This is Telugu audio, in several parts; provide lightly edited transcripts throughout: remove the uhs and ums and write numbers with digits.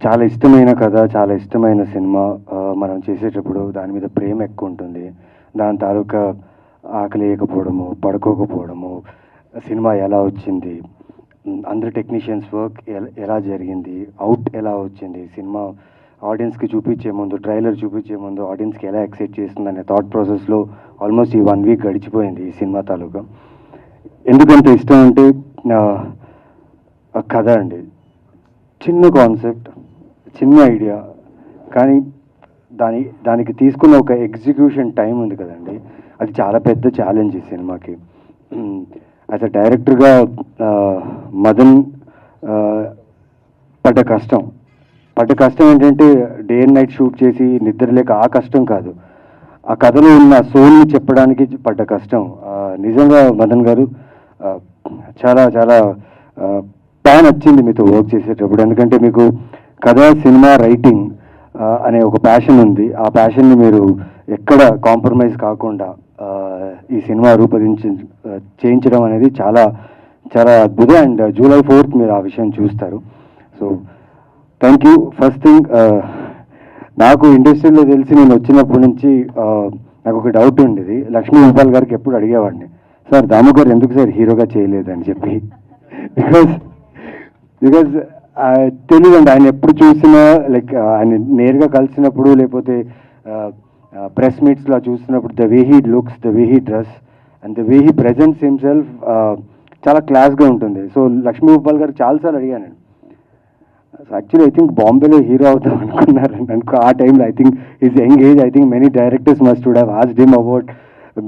చాలా ఇష్టమైన కథ, చాలా ఇష్టమైన సినిమా. మనం చేసేటప్పుడు దాని మీద ప్రేమ ఎక్కువ ఉంటుంది. దాని తాలూకా ఆకలి వేయకపోవడము, పడుకోకపోవడము, సినిమా ఎలా వచ్చింది, అందరు టెక్నీషియన్స్ వర్క్ ఎలా జరిగింది, అవుట్ ఎలా వచ్చింది, సినిమా ఆడియన్స్కి చూపించే ముందు, ట్రైలర్ చూపించే ముందు ఆడియన్స్కి ఎలా ఎక్సైట్ చేస్తుంది అనే థాట్ ప్రాసెస్లో ఆల్మోస్ట్ ఈ 1 వీక్ గడిచిపోయింది ఈ సినిమా తాలూకా. ఎందుకంత ఇష్టం అంటే కథ అండి. చిన్న కాన్సెప్ట్, చిన్న ఐడియా, కానీ దానికి తీసుకున్న ఒక ఎగ్జిక్యూషన్ టైం ఉంది కదండి, అది చాలా పెద్ద ఛాలెంజ్ ఈ సినిమాకి. యాజ్ అ డైరెక్టర్గా మదన్ పడ్డ కష్టం ఏంటంటే డే అండ్ నైట్ షూట్ చేసి నిద్ర లేక ఆ కష్టం కాదు, ఆ కథలో ఉన్న సోల్ని చెప్పడానికి పడ్డ కష్టం. నిజంగా మదన్ గారు చాలా చాలా బాగా నచ్చింది మీతో వర్క్ చేసేటప్పుడు. ఎందుకంటే మీకు కథ, సినిమా, రైటింగ్ అనే ఒక ప్యాషన్ ఉంది. ఆ ప్యాషన్ని మీరు ఎక్కడ కాంప్రమైజ్ కాకుండా ఈ సినిమా చేయించడం అనేది చాలా చాలా అద్భుతం. అండ్ July 4th మీరు ఆ విషయం చూస్తారు. So thank you. First thing, నాకు ఇండస్ట్రీలో తెలిసి నేను వచ్చినప్పటి నుంచి నాకు ఒక డౌట్ ఉండేది. లక్ష్మీ గోపాల్ గారికి ఎప్పుడు అడిగేవాడిని, సార్ దాము గారు ఎందుకు సార్ హీరోగా చేయలేదని చెప్పి. బికాజ్ తెలియదండి, ఆయన ఎప్పుడు చూసినా లైక్ ఆయన నేరుగా కలిసినప్పుడు లేకపోతే ప్రెస్ మీట్స్లో చూస్తున్నప్పుడు the way he looks, the way he dress and the way he presents himself చాలా క్లాస్గా ఉంటుంది. సో లక్ష్మీ గోపాల్ గారు చాలాసార్లు అడిగాను. యాక్చువల్లీ ఐ థింక్ బాంబేలో హీరో అవుతాం అనుకో ఆ టైంలో. I think is young age, I think many directors must would have asked him about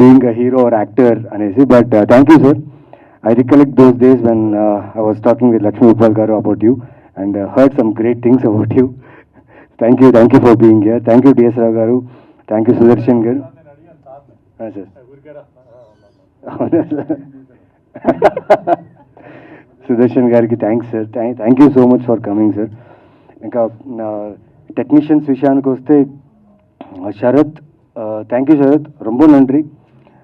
being a hero or actor అనేసి. But thank you sir. I recollect those days when I was talking with Lakshmi Gopal garu about you and heard some great things about you. Thank you for being here. Thank you DS Rao garu. Thank you Sudarshan garu. Sir. Sudarshan gariki thanks sir. Thank you so much for coming sir. Inka technicians vishayaniki vaste Sharath, thank you Sharath, romba nandri.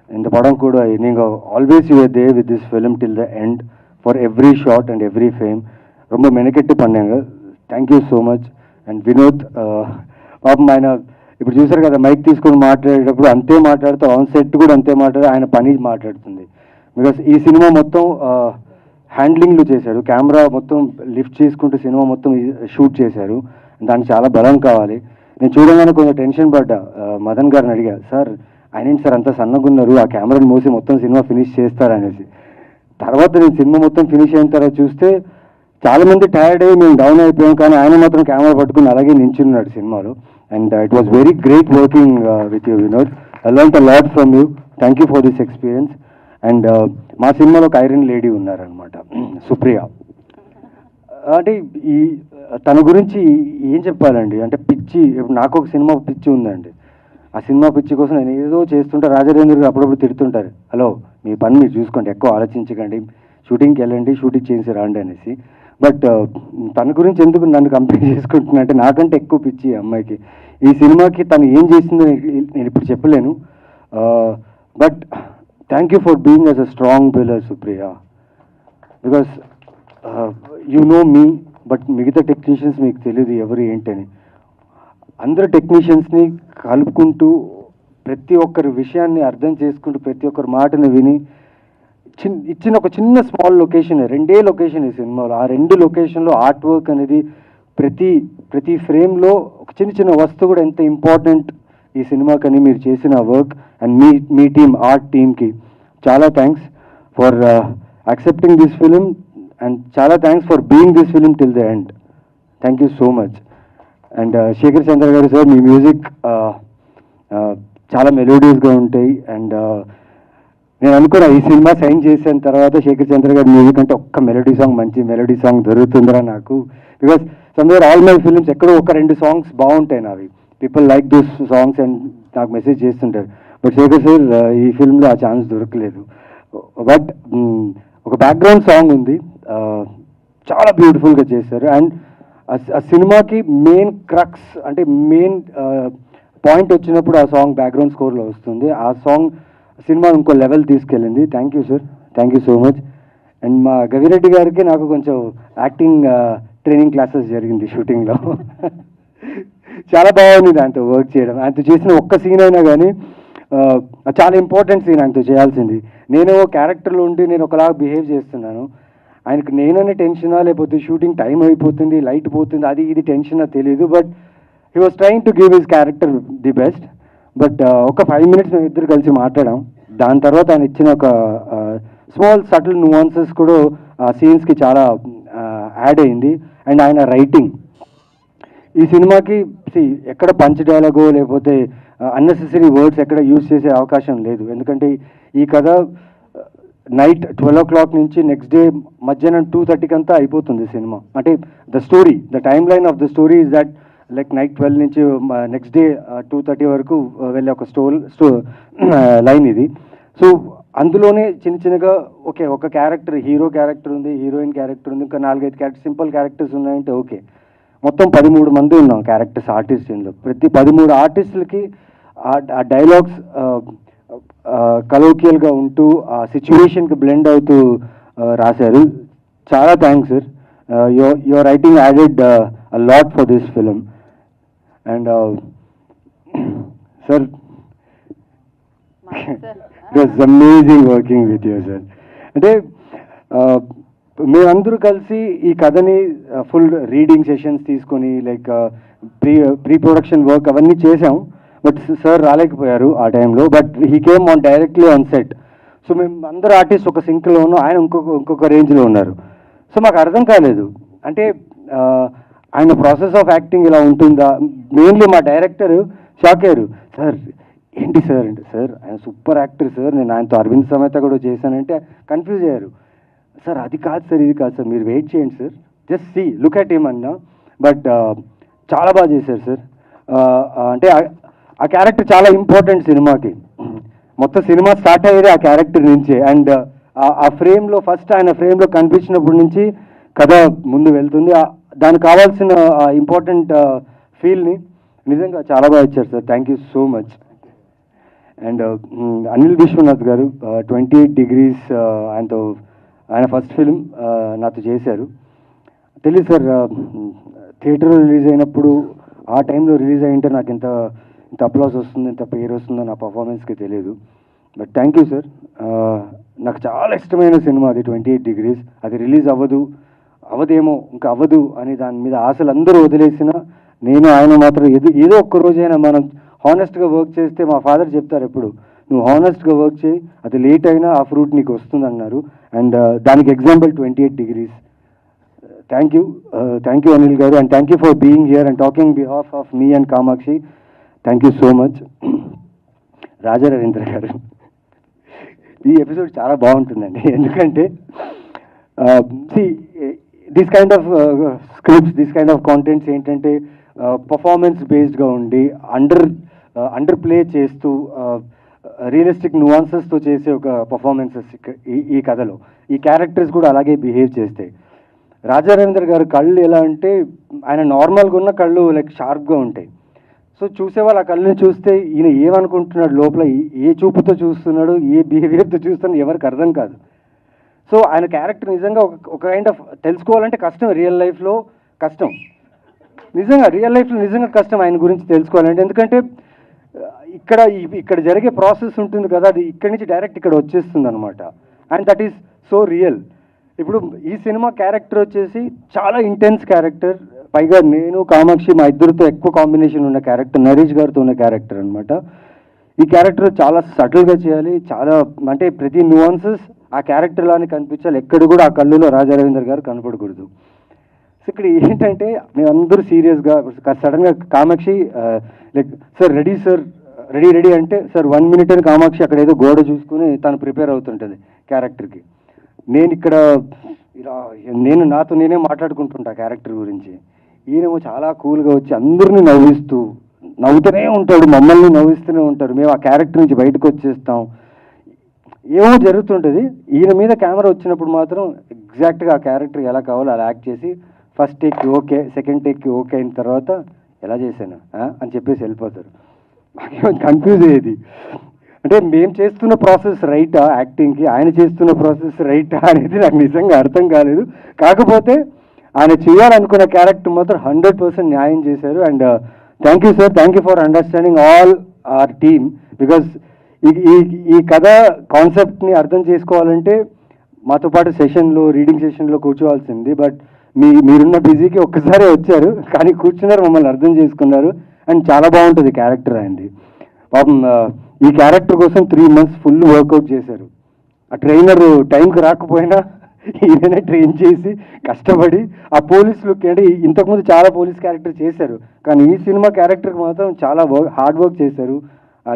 இந்த படம் கூட நீங்கள் always you are there with this film till the end for every shot and every frame. ரொம்ப மெனக்கெட்டு பண்ணாங்க. Thank you so much. And Vinod పాపం ఆయన ఇప్పుడు చూసారు కదా, మైక్ తీసుకొని మాట్లాడేటప్పుడు అంతే మాట్లాడుతూ, ఆన్ సెట్ కూడా అంతే మాట్లాడు, ఆయన పని మాట్లాడుతుంది. బికాస్ ఈ సినిమా మొత్తం హ్యాండ్లింగ్లు చేశాడు, కెమెరా మొత్తం లిఫ్ట్ చేసుకుంటూ సినిమా మొత్తం షూట్ చేశారు. దానికి చాలా బలం కావాలి. నేను చూడగానే కొంచెం టెన్షన్ పడ్డా. మదన్ గారిని అడిగా, సార్ ఆయన సార్ అంత సన్నగా ఉన్నారు, ఆ కెమెరాని మోసి మొత్తం సినిమా ఫినిష్ చేస్తారనేసి. తర్వాత నేను సినిమా మొత్తం ఫినిష్ అయిన తర్వాత చూస్తే చాలామంది టైర్డ్ అయ్యి మేము డౌన్ అయిపోయాం, కానీ ఆయన మాత్రం కెమెరా పట్టుకుని అలాగే నించున్నాడు సినిమాలో. And it was very great working with you Vinod. I learned a lot from you. Thank you for this experience. And మా సినిమాలో ఒక ఐరన్ లేడీ ఉన్నారనమాట, సుప్రియ. అంటే తన గురించి ఏం చెప్పాలండి, అంటే పిచ్చి. ఇప్పుడు నాకు ఒక సినిమా పిచ్చి ఉందండి. ఆ సినిమా పిచ్చి కోసం నేను ఏదో చేస్తుంటే రాజరేంద్ర గారు అప్పుడప్పుడు తిడుతుంటారు, హలో మీ పని మీరు చూసుకోండి, ఎక్కువ ఆలోచించకండి, షూటింగ్కి వెళ్ళండి, షూటింగ్ చేసి రాండి అనేసి. బట్ తన గురించి ఎందుకు నన్ను కంపేర్ చేసుకుంటున్నా అంటే, నాకంటే ఎక్కువ పిచ్చి అమ్మాయికి. ఈ సినిమాకి తను ఏం చేసిందో నేను ఇప్పుడు చెప్పలేను. But thank you for being as a strong pillar Supriya. Because you know me, but మిగతా టెక్నీషియన్స్ మీకు తెలియదు ఎవరు ఏంటని. అందరు టెక్నీషియన్స్ని కలుపుకుంటూ, ప్రతి ఒక్కరి విషయాన్ని అర్థం చేసుకుంటూ, ప్రతి ఒక్కరి మాటను విని ఇచ్చిన ఒక చిన్న స్మాల్ లొకేషన్, 2 లొకేషన్ ఈ సినిమాలో. ఆ 2 లొకేషన్లో ఆర్ట్ వర్క్ అనేది ప్రతి ఫ్రేమ్లో ఒక చిన్న వస్తువు కూడా ఎంత ఇంపార్టెంట్ ఈ సినిమాకని మీరు చేసిన వర్క్. అండ్ మీ టీమ్, ఆర్ట్ టీమ్కి చాలా thanks for accepting this film. And చాలా thanks for being this film till the end. Thank you so much. And Shekhar Chandra garu sir, me music చాలా మెలోడియస్గా ఉంటాయి. అండ్ నేను అనుకున్నా ఈ సినిమా సైన్ చేసిన తర్వాత శేఖర్ చంద్ర గారి మ్యూజిక్ అంటే ఒక్క మెలోడీ సాంగ్, మంచి మెలోడీ సాంగ్ దొరుకుతుందిరా నాకు. Because somewhere all my films ఎక్కడో 1-2 సాంగ్స్ బాగుంటాయి నావి, people like those songs and నాకు మెసేజ్ చేస్తుంటారు. బట్ శేఖర్ సార్ ఈ ఫిల్మ్లో ఆ ఛాన్స్ దొరకలేదు. బట్ ఒక బ్యాక్గ్రౌండ్ సాంగ్ ఉంది, చాలా బ్యూటిఫుల్గా చేశారు. అండ్ ఆ సినిమాకి మెయిన్ క్రక్స్ అంటే మెయిన్ పాయింట్ వచ్చినప్పుడు ఆ సాంగ్ బ్యాక్గ్రౌండ్ స్కోర్లో వస్తుంది. ఆ సాంగ్ సినిమా ఇంకో లెవెల్ తీసుకెళ్ళింది. Thank you sir, thank you so much. And మా గవిరెడ్డి గారికి నాకు కొంచెం యాక్టింగ్ ట్రైనింగ్ క్లాసెస్ జరిగింది షూటింగ్లో. చాలా బాగుంది దాంతో వర్క్ చేయడం. ఆయనతో చేసిన ఒక్క సీన్ అయినా కానీ చాలా ఇంపార్టెంట్ సీన్ ఆయనతో చేయాల్సింది. నేను క్యారెక్టర్లో ఉండి నేను ఒకలాగా బిహేవ్ చేస్తున్నాను, ఆయనకు నేననే టెన్షనా లేకపోతే షూటింగ్ టైం అయిపోతుంది, లైట్ పోతుంది, అది ఇది టెన్షనా తెలియదు. But he was trying to give his character the best. But ఒక 5 minutes మేము ఇద్దరు కలిసి మాట్లాడాం. దాని తర్వాత ఆయన ఇచ్చిన ఒక స్మాల్ సటిల్ నువాన్సెస్ కూడా ఆ సీన్స్కి చాలా యాడ్ అయింది. అండ్ ఆయన రైటింగ్ ఈ సినిమాకి ఎక్కడ పంచ్ డైలాగో లేకపోతే అన్నెసెసరీ వర్డ్స్ ఎక్కడ యూజ్ చేసే అవకాశం లేదు. ఎందుకంటే ఈ కథ నైట్ 12 o'clock నుంచి నెక్స్ట్ డే మధ్యాహ్నం 2:30 అంతా అయిపోతుంది సినిమా. అంటే the story, the time line of the story is that like night 12 నుంచి నెక్స్ట్ డే 2:30 వరకు వెళ్ళే ఒక లైన్ ఇది. సో అందులోనే చిన్న చిన్నగా ఒక క్యారెక్టర్, హీరో క్యారెక్టర్ ఉంది, హీరోయిన్ క్యారెక్టర్ ఉంది, ఇంకా 4-5 క్యారెక్టర్ సింపుల్ క్యారెక్టర్స్ ఉన్నాయంటే ఓకే. మొత్తం 13 మంది ఉన్నాం క్యారెక్టర్స్ ఆర్టిస్ట్ ఇందులో. ప్రతి 13 ఆర్టిస్టులకి ఆ డైలాగ్స్ కలోకియల్గా ఉంటూ ఆ సిచ్యువేషన్కి బ్లెండ్ అవుతూ రాశారు. చాలా thanks sir. Your writing added a lot for this film. And sir it was amazing working with you sir. అంటే మేమందరూ కలిసి ఈ కథని ఫుల్ రీడింగ్ సెషన్స్ తీసుకొని లైక్ ప్రీ ప్రొడక్షన్ వర్క్ అవన్నీ చేసాం. బట్ సార్ రాలేకపోయారు ఆ టైంలో. But he came on directly on set. So మేము అందరు ఆర్టిస్ట్ ఒక సింక్లో ఉన్నాం, ఆయన ఇంకొక రేంజ్లో ఉన్నారు. సో మాకు అర్థం కాలేదు, అంటే ఆయన ప్రాసెస్ ఆఫ్ యాక్టింగ్ ఇలా ఉంటుందా. మెయిన్లీ మా డైరెక్టర్ షాక్ అయ్యారు. సార్ ఏంటి సార్ అంటే, సార్ ఆయన సూపర్ యాక్టర్ సార్, నేను ఆయనతో అరవింద్ సమేత కూడా చేశానంటే కన్ఫ్యూజ్ అయ్యారు. సార్ అది కాదు సార్, ఇది కాదు సార్, మీరు వెయిట్ చేయండి sir, just see look at him అన్నా. బట్ చాలా బాగా చేశారు సార్. అంటే ఆ క్యారెక్టర్ చాలా ఇంపార్టెంట్ సినిమాకి. మొత్తం సినిమా స్టార్ట్ అయ్యేది ఆ క్యారెక్టర్ నుంచే. అండ్ ఆ ఫ్రేమ్లో ఫస్ట్ ఆయన ఫ్రేమ్లో కనిపించినప్పటి నుంచి కథ ముందు వెళ్తుంది. దానికి కావాల్సిన ఇంపార్టెంట్ ఫీల్ని నిజంగా చాలా బాగా ఇచ్చారు sir. Thank you so much. And Anil Vishwanath గారు 28 degrees ఆయన ఫస్ట్ ఫిల్మ్ నాతో చేశారు. తెలియదు సార్, థియేటర్లో రిలీజ్ అయినప్పుడు ఆ టైంలో రిలీజ్ అయ్యింటే నాకు ఇంత అప్లాస్ వస్తుంది, ఇంత పేరు వస్తుందో నా పర్ఫార్మెన్స్కి తెలియదు. But thank you sir. నాకు చాలా ఇష్టమైన సినిమా అది 28 degrees. అది రిలీజ్ అవ్వదేమో ఇంకా అవ్వదు అని దాని మీద ఆశలు అందరూ వదిలేసిన నేను ఆయన మాత్రం ఏదో ఒక్క రోజైనా మనం హానెస్ట్గా వర్క్ చేస్తే, మా ఫాదర్ చెప్తారు ఎప్పుడు, నువ్వు హానెస్ట్గా వర్క్ చేయి, అది లేట్ అయినా ఆ ఫ్రూట్ నీకు వస్తుంది అన్నారు. అండ్ దానికి example 28 degrees. Thank you Anil garu. And thank you for being here and talking behalf of me and Kamakshi. Thank you so much. Raja Ravindra garu, ఈ ఎపిసోడ్ చాలా బాగుంటుందండి. ఎందుకంటే this kind of scripts, this kind of contents ఏంటంటే పర్ఫార్మెన్స్ బేస్డ్గా ఉండి అండర్ ప్లే చేస్తూ రియలిస్టిక్ నువాన్సెస్తో చేసే ఒక పర్ఫార్మెన్సెస్ ఈ కథలో. ఈ క్యారెక్టర్స్ కూడా అలాగే బిహేవ్ చేస్తాయి. రాజా రవీంద్ర గారు కళ్ళు ఎలా అంటే, ఆయన నార్మల్గా ఉన్న కళ్ళు లైక్ షార్ప్గా ఉంటాయి. సో చూసేవాళ్ళు ఆ కళ్ళని చూస్తే ఈయన ఏమనుకుంటున్నాడు లోపల, ఏ చూపుతో చూస్తున్నాడు, ఏ బిహేవియర్తో చూస్తున్నాడు ఎవరికి అర్థం కాదు. సో ఆయన క్యారెక్టర్ నిజంగా ఒక కైండ్ ఆఫ్ తెలుసుకోవాలంటే కష్టం, రియల్ లైఫ్లో కష్టం, నిజంగా రియల్ లైఫ్లో నిజంగా కష్టం ఆయన గురించి తెలుసుకోవాలంటే. ఎందుకంటే ఇక్కడ జరిగే ప్రాసెస్ ఉంటుంది కదా, అది ఇక్కడి నుంచి డైరెక్ట్ ఇక్కడ వచ్చేస్తుంది అనమాట. And that is so real. ఇప్పుడు ఈ సినిమా క్యారెక్టర్ వచ్చేసి చాలా ఇంటెన్స్ క్యారెక్టర్. పైగా నేను కామాక్షి మా ఇద్దరితో ఎక్కువ కాంబినేషన్ ఉన్న క్యారెక్టర్, నరేష్ గారితో ఉన్న క్యారెక్టర్ అనమాట. ఈ క్యారెక్టర్ చాలా సటిల్గా చేయాలి, చాలా అంటే ప్రతి న్యూయాన్సెస్ ఆ క్యారెక్టర్ లానే కనిపించాలి. ఎక్కడ కూడా ఆ కళ్ళులో రాజా రవీంద్ర గారు కనపడకూడదు. సో ఇక్కడ ఏంటంటే మేమందరూ సీరియస్గా సడన్గా కామాక్షి లైక్ సార్ రెడీ అంటే సార్ 1 minute అని కామాక్షి అక్కడ ఏదో గోడ చూసుకుని తను ప్రిపేర్ అవుతుంటుంది క్యారెక్టర్కి. నేను ఇక్కడ ఇలా నాతో నేనే మాట్లాడుకుంటుంటా క్యారెక్టర్ గురించి. ఈయనేమో చాలా కూల్గా వచ్చి అందరినీ నవ్వుతూనే ఉంటాడు, మమ్మల్ని నవ్విస్తూనే ఉంటారు. మేము ఆ క్యారెక్టర్ నుంచి బయటకు వచ్చేస్తాం, ఏమో జరుగుతుంటుంది. ఈయన మీద కెమెరా వచ్చినప్పుడు మాత్రం ఎగ్జాక్ట్గా ఆ క్యారెక్టర్ ఎలా కావాలో అలా యాక్ట్ చేసి ఫస్ట్ టేక్కి ఓకే, సెకండ్ టేక్కి ఓకే అయిన తర్వాత ఎలా చేశాను అని చెప్పేసి వెళ్ళిపోతారు. కన్ఫ్యూజ్ అయ్యేది, అంటే మేము చేస్తున్న ప్రాసెస్ రైటా యాక్టింగ్కి, ఆయన చేస్తున్న ప్రాసెస్ రైటా అనేది నాకు నిజంగా అర్థం కాలేదు. కాకపోతే ఆయన చేయాలనుకున్న క్యారెక్టర్ మాత్రం 100% న్యాయం చేశారు. And thank you sir, thank you for understanding all our team. Because ఈ కథ కాన్సెప్ట్ని అర్థం చేసుకోవాలంటే మాతో పాటు సెషన్లో, రీడింగ్ సెషన్లో కూర్చోవాల్సింది. బట్ మీరున్న బిజీకి ఒక్కసారి వచ్చారు, కానీ కూర్చున్నారు, మమ్మల్ని అర్థం చేసుకున్నారు. అండ్ చాలా బాగుంటుంది క్యారెక్టర్ అయింది. పాపం ఈ క్యారెక్టర్ కోసం 3 months ఫుల్ వర్కౌట్ చేశారు. ఆ ట్రైనర్ టైంకి రాకపోయినా ఈయననే ట్రైన్ చేసి కష్టపడి ఆ పోలీస్ లుక్, అంటే ఇంతకుముందు చాలా పోలీస్ క్యారెక్టర్ చేశారు, కానీ ఈ సినిమా క్యారెక్టర్కి మాత్రం చాలా హార్డ్ వర్క్ చేశారు. ఆ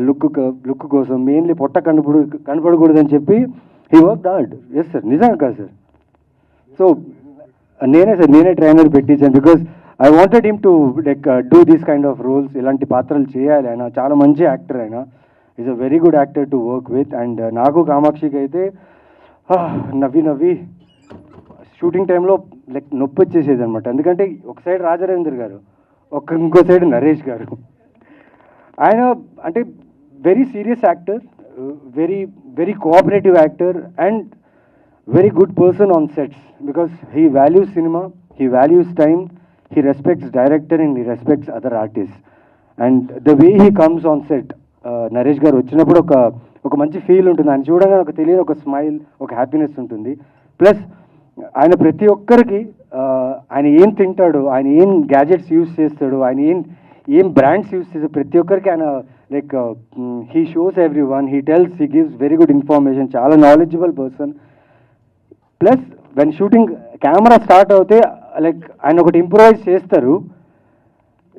లుక్ కోసం మెయిన్లీ పొట్ట కనపడకూడదని చెప్పి he work hard. Yes sir, నిజంగా కాదు సార్. సో నేనే ట్రైనర్ పెట్టించాను. Because I wanted him to like do these kind of roles. ఇలాంటి పాత్రలు చేయాలి. ఆయన చాలా మంచి యాక్టర్, ఆయన is a very good actor to work with. And నాకు కామాక్షికి అయితే నవ్వి షూటింగ్ టైంలో లైక్ నొప్పి వచ్చేసేది అనమాట. ఎందుకంటే ఒక సైడ్ రాజరేంద్ర గారు, ఇంకో సైడ్ నరేష్ గారు. ఆయన అంటే very serious actor, very cooperative actor, and very good person on sets, because he values cinema, he values time, he respects director and he respects other artists. And the way he comes on set, Naresh గారు వచ్చినప్పుడు ఒక మంచి ఫీల్ ఉంటుంది. ఆయన చూడగానే ఒక తెలియని ఒక స్మైల్, ఒక హ్యాపీనెస్ ఉంటుంది. ప్లస్ ఆయన ప్రతి ఒక్కరికి ఆయన ఏం తింటాడు, ఆయన ఏం గ్యాజెట్స్ యూస్ చేస్తాడు, ఆయన ఏం బ్రాండ్స్ యూస్ చేస్తాడు, ప్రతి ఒక్కరికి ఆయన like he shows every one, he tells, he gives very good information, చాలా knowledgeable person. Plus when shooting camera start అవుతే లైక్ ఆయన ఒకటి ఇంప్రూవైజ్ చేస్తారు.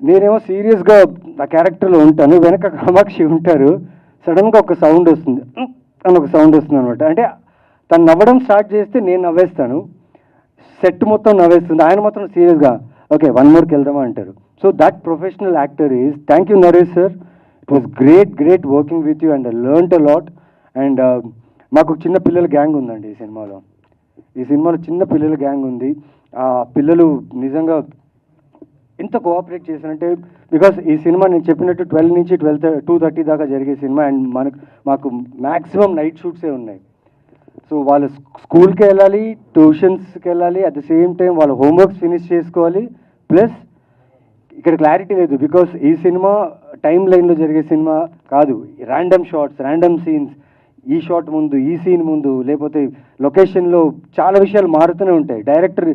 నేనేమో సీరియస్గా ఆ క్యారెక్టర్లో ఉంటాను, వెనక కామాక్షి ఉంటారు. సడన్గా ఒక సౌండ్ వస్తుంది అని, ఒక సౌండ్ వస్తుంది అనమాట. అంటే తను నవ్వడం స్టార్ట్ చేస్తే నేను నవ్వేస్తాను, సెట్ మొత్తం నవ్వేస్తుంది, ఆయన మాత్రం సీరియస్గా ఓకే 1 more వెళ్దామా అంటారు. So that professional actor is. Thank you Naresh sir, it was great working with you and I learned a lot. And మాకు చిన్న పిల్లల గ్యాంగ్ ఉందండి ఈ సినిమాలో చిన్న పిల్లల గ్యాంగ్ ఉంది. ఆ పిల్లలు నిజంగా ఎంత కోఆపరేట్ చేశారంటే, బికాస్ ఈ సినిమా నేను చెప్పినట్టు 12 నుంచి 2:30 దాకా జరిగే సినిమా. అండ్ మాకు మ్యాక్సిమం నైట్ షూట్సే ఉన్నాయి. సో వాళ్ళు స్కూల్కి వెళ్ళాలి, ట్యూషన్స్కి వెళ్ళాలి, అట్ ద సేమ్ టైం వాళ్ళ హోంవర్క్స్ ఫినిష్ చేసుకోవాలి. ప్లస్ ఇక్కడ క్లారిటీ లేదు, బికాస్ ఈ సినిమా టైం లైన్లో జరిగే సినిమా కాదు. ర్యాండమ్ షార్ట్స్, ర్యాండమ్ సీన్స్, ఈ షాట్ ముందు, ఈ సీన్ ముందు, లేకపోతే లొకేషన్లో చాలా విషయాలు మారుతూనే ఉంటాయి. డైరెక్టర్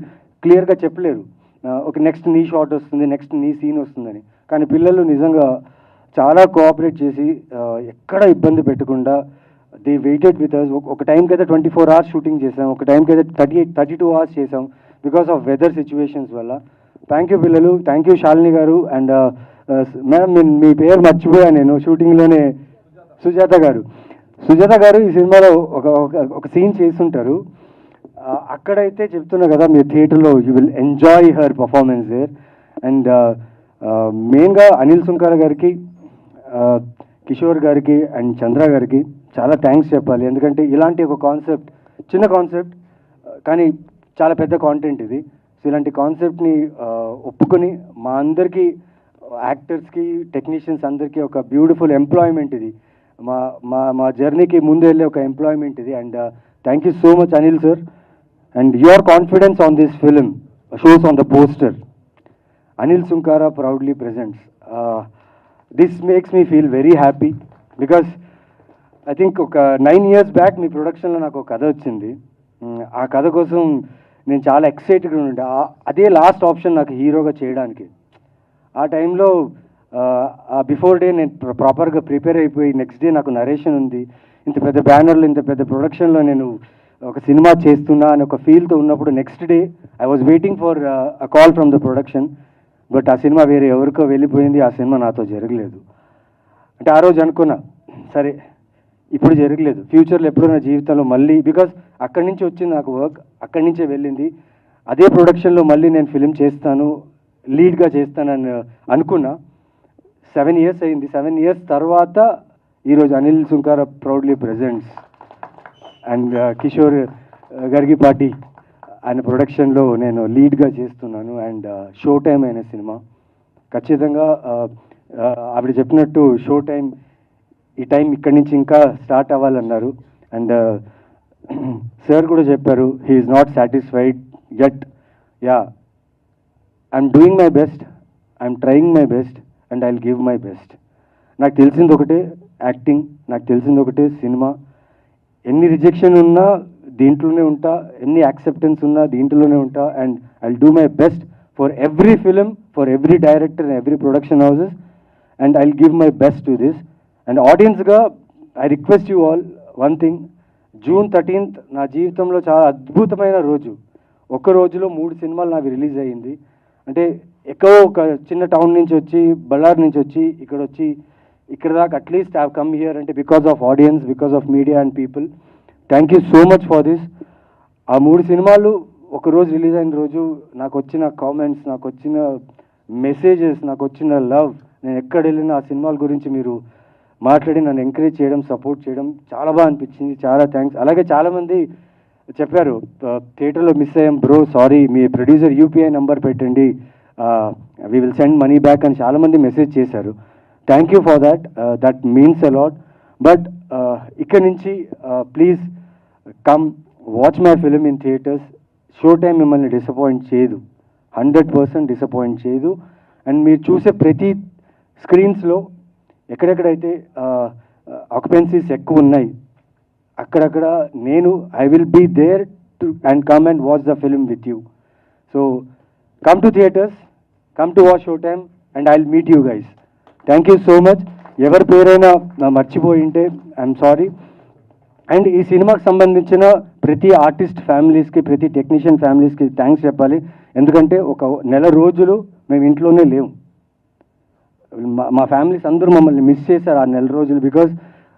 క్లియర్గా చెప్పలేరు ఒక నెక్స్ట్ నీ షాట్ వస్తుంది, నెక్స్ట్ నీ సీన్ వస్తుందని. కానీ పిల్లలు నిజంగా చాలా కోఆపరేట్ చేసి ఎక్కడ ఇబ్బంది పెట్టకుండా దే వెయిటెడ్ విత్ అస్. ఒక టైంకి అయితే 24 hours షూటింగ్ చేసాం, ఒక టైంకి అయితే 32 hours చేసాం, బికాస్ ఆఫ్ వెదర్ సిచ్యువేషన్స్ వల్ల. థ్యాంక్ యూ పిల్లలు, థ్యాంక్ యూ శాలిని గారు. అండ్ మేడం మీ పేరు మర్చిపోయాను నేను షూటింగ్లోనే. సుజాత గారు ఈ సినిమాలో ఒక సీన్ చేస్తుంటారు. అక్కడైతే చెప్తున్నా కదా, మీరు థియేటర్లో you will enjoy her performance there. And మెయిన్గా అనిల్ సుంకార గారికి, కిషోర్ గారికి అండ్ చంద్ర గారికి చాలా థ్యాంక్స్ చెప్పాలి. ఎందుకంటే ఇలాంటి ఒక కాన్సెప్ట్, చిన్న కాన్సెప్ట్ కానీ చాలా పెద్ద కాంటెంట్ ఇది. సో ఇలాంటి కాన్సెప్ట్ని ఒప్పుకొని మా అందరికీ, యాక్టర్స్కి, టెక్నీషియన్స్ అందరికీ ఒక బ్యూటిఫుల్ ఎంప్లాయ్మెంట్ ఇది. మా జర్నీకి ముందు వెళ్ళే ఒక ఎంప్లాయ్మెంట్ ఇది. And thank you so much Anil sir. And your confidence on this film shows on the poster. Anil Sunkara proudly presents. This makes me feel very happy, because I think ఒక 9 years బ్యాక్ మీ ప్రొడక్షన్లో నాకు ఒక కథ వచ్చింది. ఆ కథ కోసం నేను చాలా ఎక్సైటెడ్గా ఉండే. అదే లాస్ట్ ఆప్షన్ నాకు హీరోగా చేయడానికి. ఆ టైంలో బిఫోర్ డే నేను ప్రాపర్గా ప్రిపేర్ అయిపోయి, నెక్స్ట్ డే నాకు నరేషన్ ఉంది, ఇంత పెద్ద బ్యానర్లో, ఇంత పెద్ద ప్రొడక్షన్లో నేను ఒక సినిమా చేస్తున్నా అని ఒక ఫీల్తో ఉన్నప్పుడు, next day I was waiting for a call from the production. But ఆ సినిమా వేరే ఎవరికో వెళ్ళిపోయింది, ఆ సినిమా నాతో జరగలేదు. అంటే ఆ రోజు అనుకున్నా, సరే ఇప్పుడు జరగలేదు, ఫ్యూచర్లో ఎప్పుడో నా జీవితంలో మళ్ళీ, బికాస్ అక్కడి నుంచి వచ్చింది నాకు వర్క్, అక్కడి నుంచే వెళ్ళింది. అదే ప్రొడక్షన్లో మళ్ళీ నేను ఫిలిం చేస్తాను, లీడ్గా చేస్తానని అనుకున్నా. 7 years అయింది. 7 years తర్వాత ఈరోజు Anil Sunkara proudly presents. And Kishore Garigipati ఆయన ప్రొడక్షన్లో నేను లీడ్గా చేస్తున్నాను. అండ్ షో టైం అయిన సినిమా ఖచ్చితంగా ఆవిడ చెప్పినట్టు షో టైం, ఈ టైం ఇక్కడి నుంచి ఇంకా స్టార్ట్ అవ్వాలన్నారు. అండ్ సార్ కూడా చెప్పారు, he is not satisfied yet. Yeah, I'm doing my best, I'm trying my best and I'll give my best. నాకు తెలిసింది ఒకటే యాక్టింగ్, నాకు తెలిసింది ఒకటే సినిమా. ఎన్ని రిజెక్షన్ ఉన్నా దీంట్లోనే ఉంటా, ఎన్ని యాక్సెప్టెన్స్ ఉన్నా దీంట్లోనే ఉంటా. And I'll do my best for every film, for every director and every production houses. And I'll give my best to this. And ఆడియన్స్గా I request you all one thing. June 13th నా జీవితంలో చాలా అద్భుతమైన రోజు. ఒక్క రోజులో 3 సినిమాలు నావి రిలీజ్ అయ్యింది. అంటే ఎక్కడో ఒక చిన్న టౌన్ నుంచి వచ్చి, బళ్ళారి నుంచి వచ్చి ఇక్కడ దాకా అట్లీస్ట్ హ్యావ్ కమ్ హియర్ అంటే because of audience, because of media and people. Thank you so much for this. ఆ 3 సినిమాలు ఒకరోజు రిలీజ్ అయిన రోజు నాకు వచ్చిన కామెంట్స్, నాకు వచ్చిన మెసేజెస్, నాకు వచ్చిన లవ్, నేను ఎక్కడ వెళ్ళినా ఆ సినిమాల గురించి మీరు మాట్లాడి నన్ను ఎంకరేజ్ చేయడం, సపోర్ట్ చేయడం చాలా బాగా అనిపించింది. చాలా థ్యాంక్స్. అలాగే చాలామంది చెప్పారు థియేటర్లో మిస్ అయ్యాం బ్రో, సారీ, మీ ప్రొడ్యూసర్ యూపీఐ నెంబర్ పెట్టండి, we will send money back అని చాలామంది మెసేజ్ చేశారు. Thank you for that, that means a lot. But ఇక్కడి నుంచి please come watch my film in theatres. Show time మిమ్మల్ని డిసప్పాయింట్ చేయదు, 100% డిసప్పాయింట్ చేయదు. అండ్ మీరు చూసే ప్రతి స్క్రీన్స్లో ఎక్కడెక్కడైతే ఆక్యుపెన్సీస్ ఎక్కువ ఉన్నాయి అక్కడక్కడ నేను I will be there to and come and watch the film with you. So come to theatres, come to watch show time and I will meet you guys. Thank you so much. ఎవరి పేరైనా మర్చిపోయి ఉంటే ఐఎమ్ సారీ. అండ్ ఈ సినిమాకి సంబంధించిన ప్రతి ఆర్టిస్ట్ ఫ్యామిలీస్కి, ప్రతి టెక్నీషియన్ ఫ్యామిలీస్కి థ్యాంక్స్ చెప్పాలి. ఎందుకంటే ఒక నెల రోజులు మేము ఇంట్లోనే లేము. మా ఫ్యామిలీస్ అందరూ మమ్మల్ని మిస్ చేశారు ఆ నెల రోజులు. బికాజ్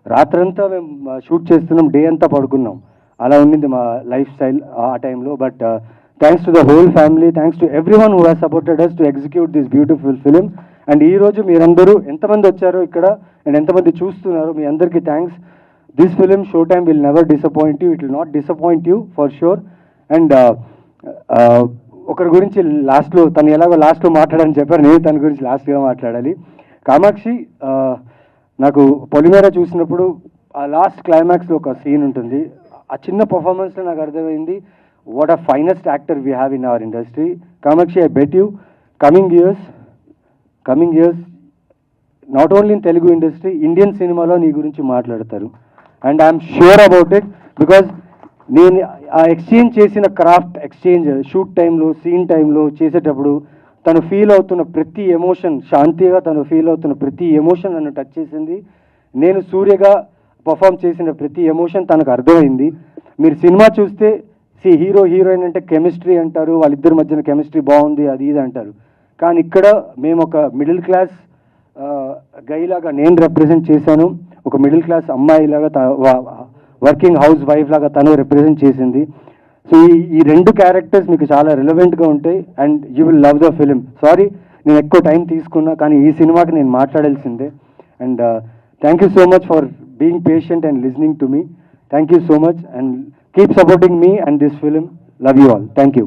రాత్రంతా మేము షూట్ చేస్తున్నాం, డే అంతా పడుకున్నాం. అలా ఉండింది మా లైఫ్ స్టైల్ ఆ టైంలో. But thanks to the whole family, thanks to everyone who has supported us to execute this beautiful film. And ఈరోజు మీరందరూ ఎంతమంది వచ్చారో ఇక్కడ అండ్ ఎంతమంది చూస్తున్నారు, మీ అందరికీ thanks. This film show time will never disappoint you, it will not disappoint you for sure. And ఒకరి గురించి లాస్ట్లో, తను ఎలాగో లాస్ట్లో మాట్లాడని చెప్పారు, నేను తన గురించి లాస్ట్గా మాట్లాడాలి. కామాక్షి, నాకు పొలిమేర చూసినప్పుడు ఆ లాస్ట్ క్లైమాక్స్లో ఒక సీన్ ఉంటుంది. ఆ చిన్న పర్ఫార్మెన్స్లో నాకు అర్థమైంది what a finest actor we have in our industry. Kamakshi, I bet you coming years not only in Telugu industry, Indian సినిమాలో నీ గురించి మాట్లాడతారు. And I'm sure about it. Because నేను ఆ ఎక్స్చేంజ్ చేసిన క్రాఫ్ట్ ఎక్స్చేంజ్ షూట్ టైంలో, సీన్ టైంలో చేసేటప్పుడు తను ఫీల్ అవుతున్న ప్రతి ఎమోషన్, శాంతిగా తను ఫీల్ అవుతున్న ప్రతి ఎమోషన్ నన్ను టచ్ చేసింది. నేను సూర్యగా పర్ఫామ్ చేసిన ప్రతి ఎమోషన్ తనకు అర్థమైంది. మీరు సినిమా చూస్తే హీరో హీరోయిన్ అంటే కెమిస్ట్రీ అంటారు, వాళ్ళిద్దరి మధ్యన కెమిస్ట్రీ బాగుంది అది ఇది అంటారు. కానీ ఇక్కడ మేము ఒక మిడిల్ క్లాస్ గైలాగా నేను రిప్రజెంట్ చేశాను, ఒక మిడిల్ క్లాస్ అమ్మాయిలాగా వర్కింగ్ హౌస్ వైఫ్ లాగా తను రిప్రజెంట్ చేసింది. సో ఈ 2 క్యారెక్టర్స్ మీకు చాలా రిలవెంట్గా ఉంటాయి and you will love the film. Sorry నేను ఎక్కువ టైం తీసుకున్నా, కానీ ఈ సినిమాకి నేను మాట్లాడాల్సిందే. And thank you so much for being patient and listening to me. Thank you so much and keep supporting me and this film. Love you all. Thank you.